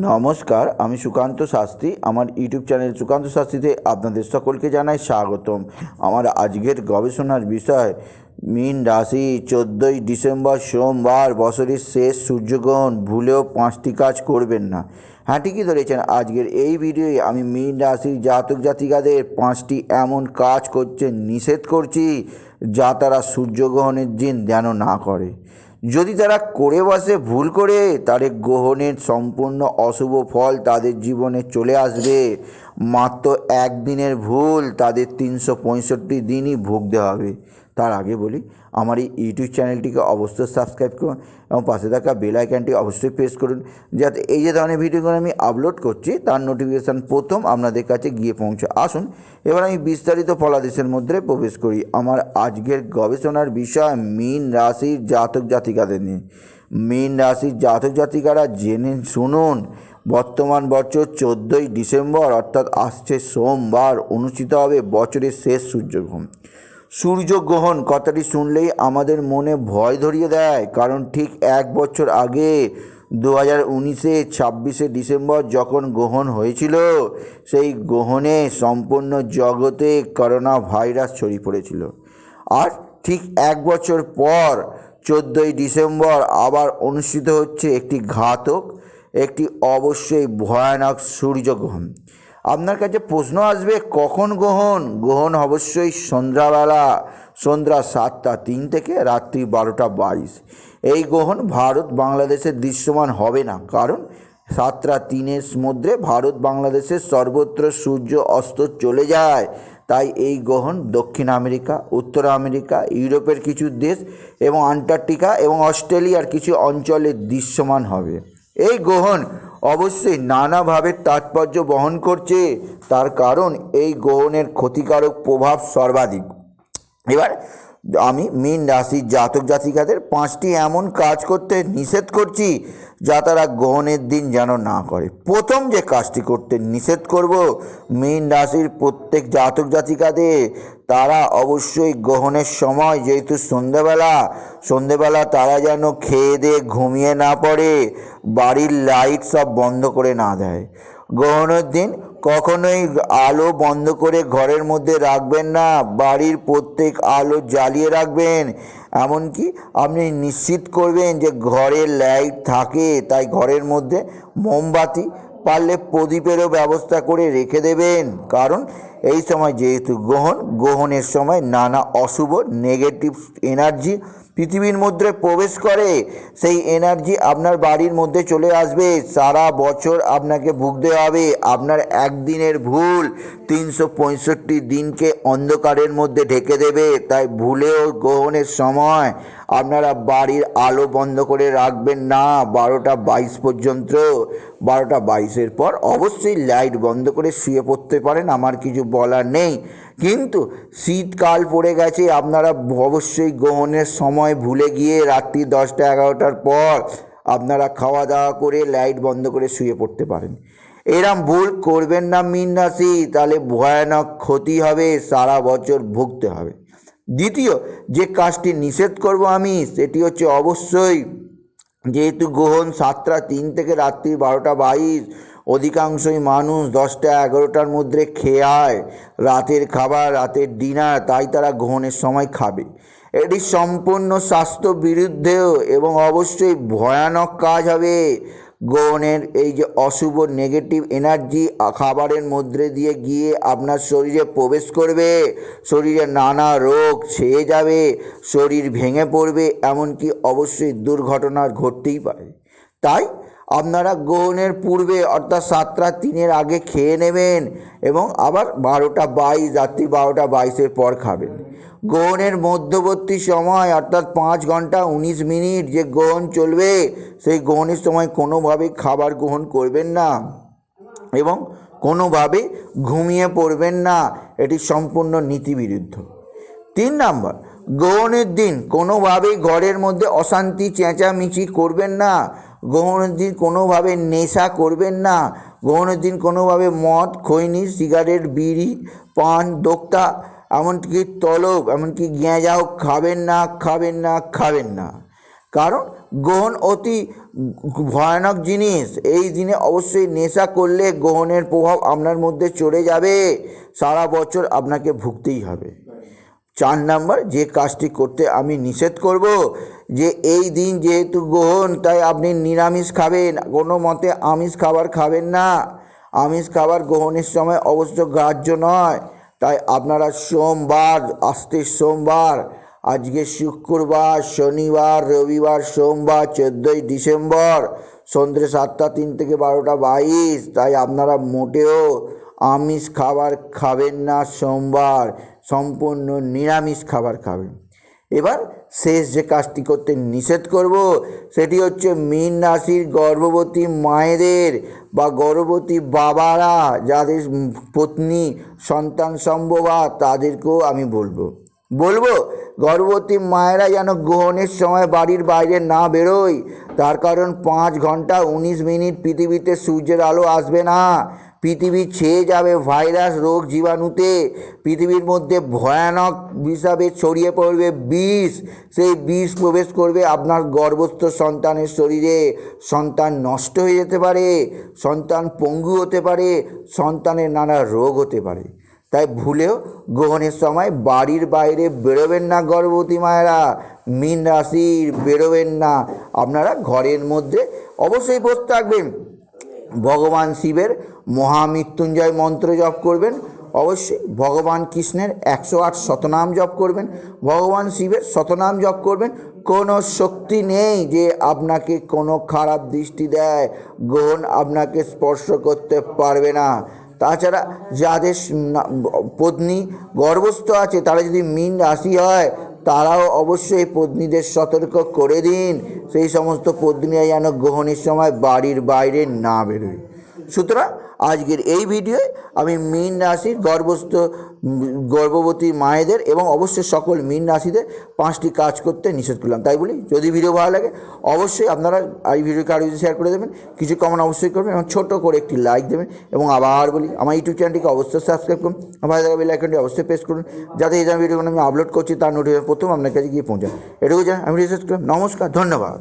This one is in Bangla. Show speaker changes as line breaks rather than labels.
নমস্কার, আমি সুকান্ত শাস্ত্রী। আমার ইউটিউব চ্যানেল সুকান্ত শাস্ত্রীতে আপনাদের সকলকে জানাই স্বাগতম। আমার আজকের গবেষণার বিষয় মীন রাশি। 14ই ডিসেম্বর সোমবার, বছরের শেষ সূর্যগ্রহণ। ভুলেও 5টি কাজ করবেন না। হ্যাঁ, ঠিকই ধরেছেন। আজকের এই ভিডিওয়ে আমি মীন রাশির জাতক জাতিকাদের 5টি এমন কাজ করতে নিষেধ করছি যা তারা সূর্যগ্রহণের দিন যেন না করে। যদি তারা করে বসে ভুল করে, তাহলে গ্রহণের সম্পূর্ণ অশুভ ফল তাদের জীবনে চলে আসবে। মাত্র একদিনের ভুল তাদের 365 দিনই ভুগতে হবে। তার আগে বলি, আমার এই ইউটিউব চ্যানেলটিকে অবশ্যই সাবস্ক্রাইব করুন এবং পাশে থাকা বেল আইকনটি অবশ্যই প্রেস করুন, যাতে এই যে ধরনের ভিডিওগুলো আমি আপলোড করছি তার নোটিফিকেশান প্রথম আপনাদের কাছে গিয়ে পৌঁছে। আসুন এবার আমি বিস্তারিত ফলাদেশের মধ্যে প্রবেশ করি। আমার আজকের গবেষণার বিষয় মীন রাশির জাতক জাতিকাদের নিয়ে। মীন রাশির জাতক জাতিকারা জেনে শুনুন, বর্তমান বছর 14ই ডিসেম্বর অর্থাৎ আসছে সোমবার অনুষ্ঠিত হবে বছরের শেষ সূর্যগ্রহণ। সূর্যগ্রহণ কথাটি শুনলেই আমাদের মনে ভয় ধরিয়ে দেয়, কারণ ঠিক এক বছর আগে 2019-এ 26শে ডিসেম্বর যখন গ্রহণ হয়েছিল, সেই গ্রহণে সম্পূর্ণ জগতে করোনা ভাইরাস ছড়িয়ে পড়েছিল। আর ঠিক এক বছর পর 14ই ডিসেম্বর আবার অনুষ্ঠিত হচ্ছে একটি ঘাতক, একটি অবশ্যই ভয়ানক সূর্যগ্রহণ। আপনার কাছে প্রশ্ন আসবে, কখন গ্রহণ? গ্রহণ অবশ্যই সন্ধ্যাবেলা, সন্ধ্যা 7টা 3 থেকে রাত্রি 12টা 22। এই গ্রহণ ভারত বাংলাদেশের দৃশ্যমান হবে না, কারণ 7টা 3-এর মধ্যে ভারত বাংলাদেশের সর্বত্র সূর্য অস্ত চলে যায়। তাই এই গ্রহণ দক্ষিণ আমেরিকা, উত্তর আমেরিকা, ইউরোপের কিছু দেশ এবং আন্টার্কটিকা এবং অস্ট্রেলিয়ার কিছু অঞ্চলে দৃশ্যমান হবে। এই গ্রহণ অবশ্যই নানাভাবে তাৎপর্য বহন করছে, তার কারণ এই গ্রহণের ক্ষতিকারক প্রভাব সর্বাধিক। এবার আমি মীন রাশির জাতক জাতিকাদের 5টি এমন কাজ করতে নিষেধ করছি যা তারা গ্রহণের দিন যেন না করে। প্রথম যে কাজটি করতে নিষেধ করব মীন রাশির প্রত্যেক জাতক জাতিকাদের, তারা অবশ্যই গ্রহণের সময়, যেহেতু সন্ধেবেলা তারা যেন খেয়ে দিয়ে ঘুমিয়ে না পড়ে, বাড়ির লাইট সব বন্ধ করে না দেয়। গ্রহণের দিন কখনোই আলো বন্ধ করে ঘরের মধ্যে রাখবেন না, বাড়ির প্রত্যেক আলো জ্বালিয়ে রাখবেন। এমনকি আপনি নিশ্চিত করবেন যে ঘরের লাইট থাকে, তাই ঘরের মধ্যে মোমবাতি, পারলে প্রদীপেরও ব্যবস্থা করে রেখে দেবেন। কারণ এই সময় যেহেতু গ্রহণের সময় নানা অশুভ নেগেটিভ এনার্জি পৃথিবীর মধ্যে প্রবেশ করে, সেই এনার্জি আপনার বাড়ির মধ্যে চলে আসবে। সারা বছর আপনাকে ভুগতে হবে। আপনার একদিনের ভুল 365 দিনকে অন্ধকারের মধ্যে ঢেকে দেবে। তাই ভুলেও গ্রহণের সময় আপনারা বাড়ির আলো বন্ধ করে রাখবেন না 12টা 22 পর্যন্ত। 12টা 22-এর পর অবশ্যই লাইট বন্ধ করে শুয়ে পড়তে পারেন, আমার কিছু বলার নেই। কিন্তু শীতকাল পড়ে গেছে, আপনারা অবশ্যই গ্রহণের সময় ভুলে গিয়ে রাত্রি 10টা 11টার পর আপনারা খাওয়া দাওয়া করে লাইট বন্ধ করে শুয়ে পড়তে পারেন। এরম ভুল করবেন না মীন রাশি, তাহলে ভয়ানক ক্ষতি হবে, সারা বছর ভুগতে হবে। দ্বিতীয় যে কাজটি নিষেধ করব আমি, সেটি হচ্ছে অবশ্যই, যেহেতু গ্রহণ 7টা 3 থেকে রাত্রি 12টা 22, অধিকাংশই মানুষ 10টা 11টার মধ্যে খেয়ে রাতের খাবার, রাতের ডিনার, তাই তারা গ্রহণের সময় খাবে। এটি সম্পূর্ণ স্বাস্থ্য বিরুদ্ধেও এবং অবশ্যই ভয়ানক কাজ হবে। গ্রহণের এই যে অশুভ নেগেটিভ এনার্জি খাবারের মধ্যে দিয়ে গিয়ে আপনার শরীরে প্রবেশ করবে, শরীরে নানা রোগ ছেয়ে যাবে, শরীর ভেঙে পড়বে, এমনকি অবশ্যই দুর্ঘটনা ঘটতেই পারে। তাই আপনারা গ্রহণের পূর্বে অর্থাৎ 7টা 3-এর আগে খেয়ে নেবেন এবং আবার 12টা 22, রাত্রি 12টা 22-এর পর খাবেন। গ্রহণের মধ্যবর্তী সময় অর্থাৎ 5 ঘন্টা 19 মিনিট যে গ্রহণ চলবে, সেই গ্রহণের সময় কোনোভাবেই খাবার গ্রহণ করবেন না এবং কোনোভাবে ঘুমিয়ে পড়বেন না। এটি সম্পূর্ণ নীতিবিরুদ্ধ। 3 নম্বর, গ্রহণের দিন কোনোভাবেই ঘরের মধ্যে অশান্তি চেঁচামেচি করবেন না। গ্রহণের দিন কোনোভাবে নেশা করবেন না। গ্রহণের দিন কোনোভাবে মদ, খৈনি, সিগারেট, বিড়ি, পান, দোক্তা, এমনকি তলব, এমনকি গেঁজাও খাবেন না। কারণ গ্রহণ অতি ভয়ানক জিনিস। এই দিনে অবশ্যই নেশা করলে গ্রহণের প্রভাব আপনার মধ্যে চলে যাবে, সারা বছর আপনাকে ভুগতেই হবে। 4 নম্বর, যে কাজটি করতে আমি নিষেধ করব, যে এই দিন যেহেতু গ্রহণ তাই আপনি নিরামিষ খাবেন, কোনো মতে আমিষ খাবার খাবেন না। আমিষ খাবার গ্রহণের সময় অবশ্য গ্রাহ্য নয়। তাই আপনারা সোমবার, আসতে সোমবার, আজকে শুক্রবার, শনিবার, রবিবার, সোমবার 14ই ডিসেম্বর সন্ধ্যে 7টা 3 থেকে 12টা 22, তাই আপনারা মোটেও আমিষ খাবার খাবেন না। সোমবার সম্পূর্ণ নিরামিষ খাবার খাবেন। এবার শেষ যে কাজটি করতে নিষেধ করব সেটি হচ্ছে মীন রাশির গর্ভবতী মায়েদের বা গর্ভবতী বাবারা, যাদের পত্নী সন্তান সম্ভবা, তাদেরকেও আমি বলবো গর্ভবতী মায়েরা যেন গ্রহণের সময় বাড়ির বাইরে না বেরোয়। তার কারণ 5 ঘন্টা 19 মিনিট পৃথিবীতে সূর্যের আলো আসবে না। পৃথিবী ছেয়ে যাবে ভাইরাস, রোগ, জীবাণুতে। পৃথিবীর মধ্যে ভয়ানক হিসাবে ছড়িয়ে পড়বে বিষ। সেই বিষ প্রবেশ করবে আপনার গর্ভস্থ সন্তানের শরীরে। সন্তান নষ্ট হয়ে যেতে পারে, সন্তান পঙ্গু হতে পারে, সন্তানের নানা রোগ হতে পারে। তাই ভুলেও গ্রহণের সময় বাড়ির বাইরে বেরোবেন না গর্ভবতী মায়েরা। মীন রাশির বেরোবেন না, আপনারা ঘরের মধ্যে অবশ্যই বসে থাকবেন। ভগবান শিবের মহামৃত্যুঞ্জয় মন্ত্র জপ করবেন, অবশ্যই ভগবান কৃষ্ণের 108 শতনাম জপ করবেন, ভগবান শিবের শতনাম জপ করবেন। কোনো শক্তি নেই যে আপনাকে কোনো খারাপ দৃষ্টি দেয়, গ্রহণ আপনাকে স্পর্শ করতে পারবে না। তাছাড়া যাদের পত্নী গর্ভস্থ আছে, তারা যদি মীন রাশি হয়, তারাও অবশ্যই পত্নীদের সতর্ক করে দিন, সেই সমস্ত পত্নীরা যেন গ্রহণের সময় বাড়ির বাইরে না বেরোয়। সুতরাং আজকের এই ভিডিওয় আমি মীন রাশির গর্ভবতী মায়েদের এবং অবশ্যই সকল মীন রাশিদের 5টি কাজ করতে নিষেধ করলাম। তাই বলি, যদি ভিডিও ভালো লাগে অবশ্যই আপনারা এই ভিডিওকে আরও শেয়ার করে দেবেন, কিছু কমেন্ট অবশ্যই করবেন এবং ছোট করে একটি লাইক দেবেন। এবং আবার বলি, আমার ইউটিউব চ্যানেলটিকে অবশ্যই সাবস্ক্রাইব করুন, ভালো থাকা বেল আইকনটি অবশ্যই প্রেস করুন, যাতে এই ভিডিওগুলো আমি আপলোড করছি তার নোটিফিকেশন প্রথম আপনার কাছে গিয়ে পৌঁছায়। এটুকু জানি, আমি রিসার্চ করলাম। নমস্কার, ধন্যবাদ।